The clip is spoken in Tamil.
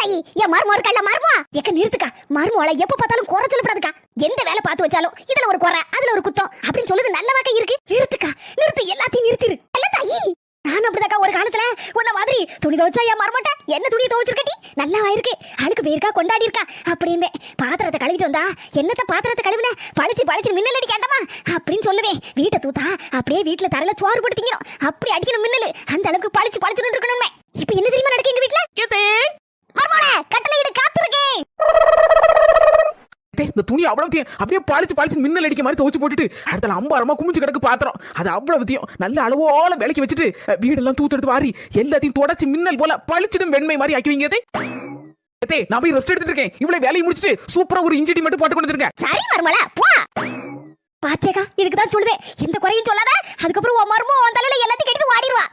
தாயி என் மருமோ இருக்கல்ல மருமோ எக்க நிறுத்துக்கா. மருமோளை எப்ப பார்த்தாலும் குறை சொல்லப்படாதுக்கா. எந்த வேலை பார்த்து வச்சாலும் இதுல ஒரு குறை அதுல ஒரு குத்தம் அப்படின்னு சொல்லுது நல்ல வாக்கா இருக்கு. நிறுத்துக்கா நிறுத்து, எல்லாத்தையும் நிறுத்திரு. அல்ல தாயி நான் அப்படிதாக்கா ஒரு காலத்துல உன்ன மாதிரி துணி துவைச்சா என் மருமட்ட என்ன துணியை துவைச்சிருக்கட்டி நல்லா ஆயிருக்கு, அழுக்கு போயிருக்கா கொண்டாடி இருக்கா அப்படின்னு பாத்திரத்தை கழுவிட்டு வந்தா என்னத்த பாத்திரத்தை கழுவின பழிச்சு பழிச்சு மின்னல் அடிக்காண்டமா அப்படின்னு சொல்லுவேன். வீட்டை தூத்தா அப்படியே வீட்டுல தரையில சோறு போட்டு திங்கணும், அப்படி அடிக்கணும் மின்னல், அந்த அளவுக்கு பழிச்சு பழிச்சுன்னு இருக்கணுமே. இப்ப என்ன தெரியுமா நடக்கு எங்க வீட்டுல? மருமோளே கட்டளையிட காத்திருக்கேன். இந்த துணி அவ்வளவு அப்படியே பாலிச்சு மின்னல் அடிக்க மாதிரி துவச்சு போட்டுட்டு அடுத்த அம்பாரமா குமிச்சு கிடக்கு பாத்திரம். அது அவ்வளவுத்தையும் நல்ல அளவோல விலைக்கு வச்சுட்டு வீடெல்லாம் தூத்தெடுத்து வாரி எல்லாத்தையும் தொடச்சு மின்னல் போல பழிச்சிடும் வெண்மை மாதிரி ஆக்குவீங்க. நான் போய் ரெஸ்ட் எடுத்துட்டு இருக்கேன். இவ்வளவு வேலையை முடிச்சுட்டு சூப்பரா ஒரு இன்ஜிடி மட்டும் போட்டு கொண்டு இருக்கேன். சரி மருமோளே போ. பாத்தேக்கா இதுக்கு தான் சொல்லுவேன் எந்த குறையும் சொல்லாத. அதுக்கப்புறம் உன் மருமோ உன் தலையில எல்லாத்தையும் கட்டிட்டு வாடிடுவா.